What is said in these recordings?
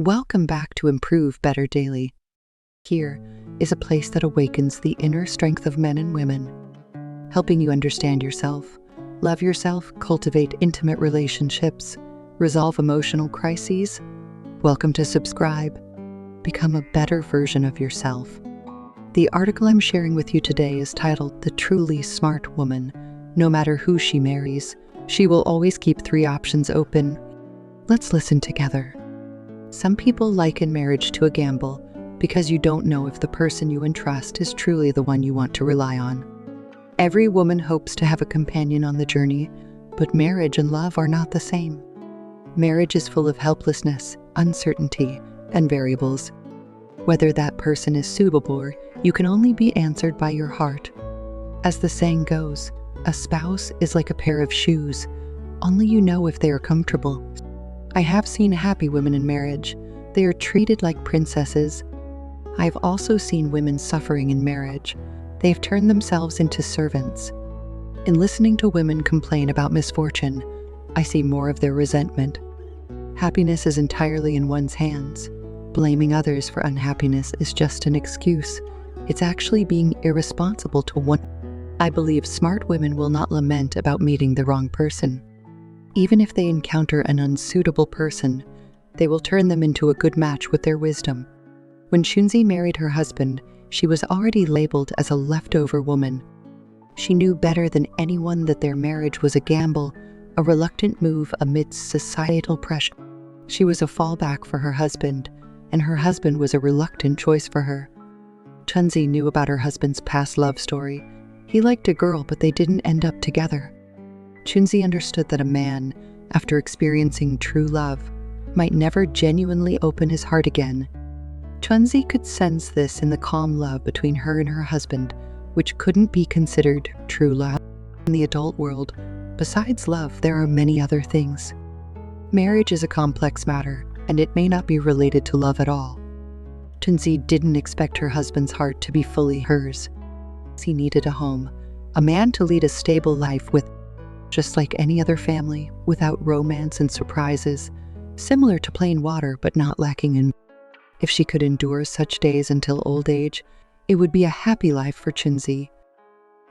Welcome back to Improve Better Daily. Here is a place that awakens the inner strength of men and women, helping you understand yourself, love yourself, cultivate intimate relationships, resolve emotional crises. Welcome to subscribe. Become a better version of yourself. The article I'm sharing with you today is titled "The Truly Smart Woman. No matter who she marries, she will always keep 3 options open." Let's listen together. Some people liken marriage to a gamble because you don't know if the person you entrust is truly the one you want to rely on. Every woman hopes to have a companion on the journey, but marriage and love are not the same. Marriage is full of helplessness, uncertainty, and variables. Whether that person is suitable, you can only be answered by your heart. As the saying goes, a spouse is like a pair of shoes. Only you know if they are comfortable. I have seen happy women in marriage. They are treated like princesses. I've also seen women suffering in marriage. They've turned themselves into servants. In listening to women complain about misfortune, I see more of their resentment. Happiness is entirely in one's hands. Blaming others for unhappiness is just an excuse. It's actually being irresponsible to one. I believe smart women will not lament about meeting the wrong person. Even if they encounter an unsuitable person, they will turn them into a good match with their wisdom. When Chunzi married her husband, she was already labeled as a leftover woman. She knew better than anyone that their marriage was a gamble, a reluctant move amidst societal pressure. She was a fallback for her husband, and her husband was a reluctant choice for her. Chunzi knew about her husband's past love story. He liked a girl, but they didn't end up together. Chunzi understood that a man, after experiencing true love, might never genuinely open his heart again. Chunzi could sense this in the calm love between her and her husband, which couldn't be considered true love. In the adult world, besides love, there are many other things. Marriage is a complex matter, and it may not be related to love at all. Chunzi didn't expect her husband's heart to be fully hers. He needed a home, a man to lead a stable life with, just like any other family, without romance and surprises, similar to plain water but not lacking in. If she could endure such days until old age, it would be a happy life for Chunzi.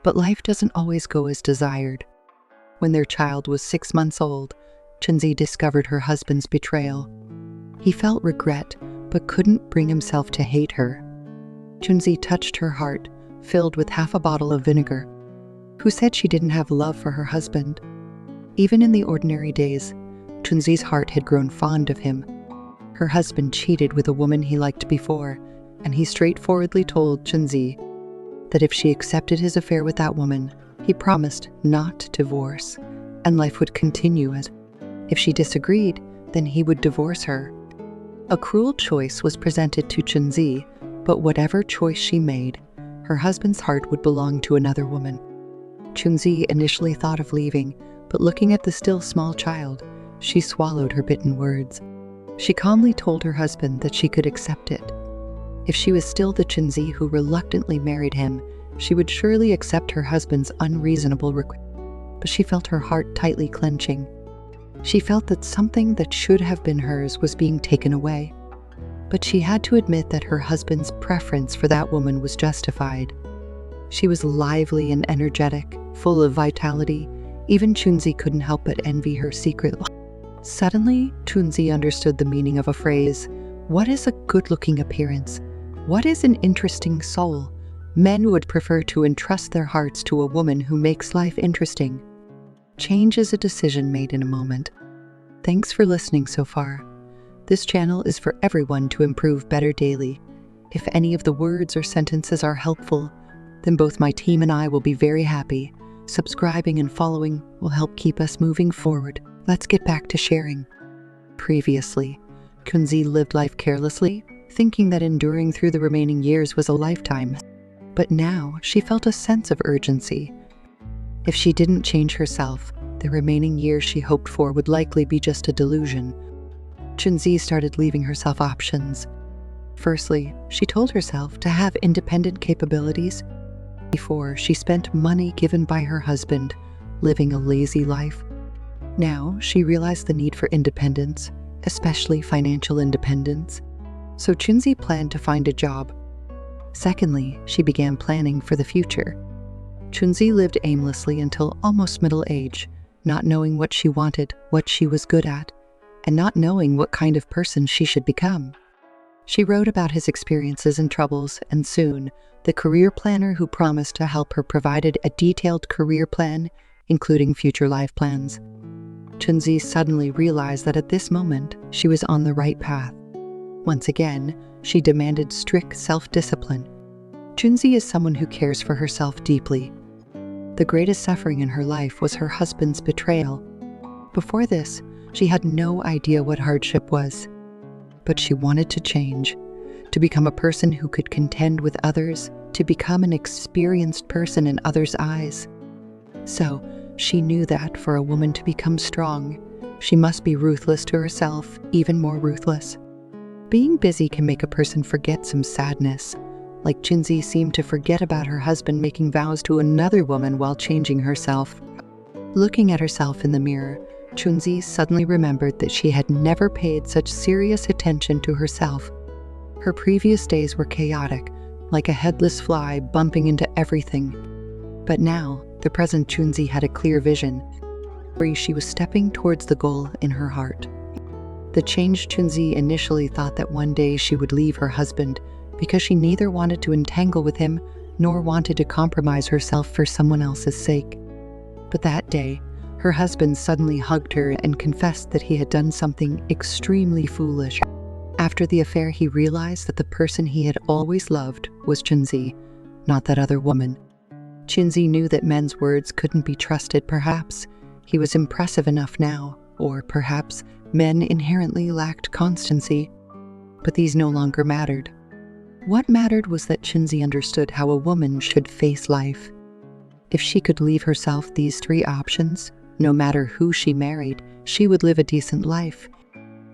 But life doesn't always go as desired. When their child was 6 months old, Chunzi discovered her husband's betrayal. He felt regret but couldn't bring himself to hate her. Chunzi touched her heart, filled with half a bottle of vinegar. Who said she didn't have love for her husband? Even in the ordinary days, Chunzi's heart had grown fond of him. Her husband cheated with a woman he liked before, and he straightforwardly told Chunzi that if she accepted his affair with that woman, he promised not to divorce, and life would continue as. If she disagreed, then he would divorce her. A cruel choice was presented to Chunzi, but whatever choice she made, her husband's heart would belong to another woman. Chunzi initially thought of leaving, but looking at the still small child, she swallowed her bitten words. She calmly told her husband that she could accept it. If she was still the Chunzi who reluctantly married him, she would surely accept her husband's unreasonable request. But she felt her heart tightly clenching. She felt that something that should have been hers was being taken away. But she had to admit that her husband's preference for that woman was justified. She was lively and energetic, full of vitality. Even Chunzi couldn't help but envy her secretly. Suddenly, Chunzi understood the meaning of a phrase. What is a good-looking appearance? What is an interesting soul? Men would prefer to entrust their hearts to a woman who makes life interesting. Change is a decision made in a moment. Thanks for listening so far. This channel is for everyone to improve better daily. If any of the words or sentences are helpful, then both my team and I will be very happy. Subscribing and following will help keep us moving forward. Let's get back to sharing. Previously, Chunzi lived life carelessly, thinking that enduring through the remaining years was a lifetime. But now she felt a sense of urgency. If she didn't change herself, the remaining years she hoped for would likely be just a delusion. Chunzi started leaving herself options. Firstly, she told herself to have independent capabilities. Before, she spent money given by her husband, living a lazy life. Now, she realized the need for independence, especially financial independence. So Chunzi planned to find a job. Secondly, she began planning for the future. Chunzi lived aimlessly until almost middle age, not knowing what she wanted, what she was good at, and not knowing what kind of person she should become. She wrote about his experiences and troubles, and soon, the career planner who promised to help her provided a detailed career plan, including future life plans. Chunzi suddenly realized that at this moment, she was on the right path. Once again, she demanded strict self-discipline. Chunzi is someone who cares for herself deeply. The greatest suffering in her life was her husband's betrayal. Before this, she had no idea what hardship was. But she wanted to change, to become a person who could contend with others, to become an experienced person in others' eyes. So, she knew that for a woman to become strong, she must be ruthless to herself, even more ruthless. Being busy can make a person forget some sadness, like Chunzi seemed to forget about her husband making vows to another woman while changing herself. Looking at herself in the mirror, Chunzi suddenly remembered that she had never paid such serious attention to herself. Her previous days were chaotic, like a headless fly bumping into everything. But now, the present Chunzi had a clear vision. She was stepping towards the goal in her heart. The changed Chunzi initially thought that one day she would leave her husband because she neither wanted to entangle with him nor wanted to compromise herself for someone else's sake. But that day, her husband suddenly hugged her and confessed that he had done something extremely foolish. After the affair, he realized that the person he had always loved was Chunzi, not that other woman. Chunzi knew that men's words couldn't be trusted. Perhaps he was impressive enough now, or perhaps men inherently lacked constancy. But these no longer mattered. What mattered was that Chunzi understood how a woman should face life. If she could leave herself these three options, no matter who she married, she would live a decent life.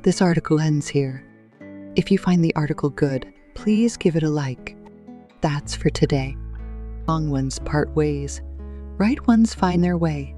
This article ends here. If you find the article good, please give it a like. That's for today. Wrong ones part ways. Right ones find their way.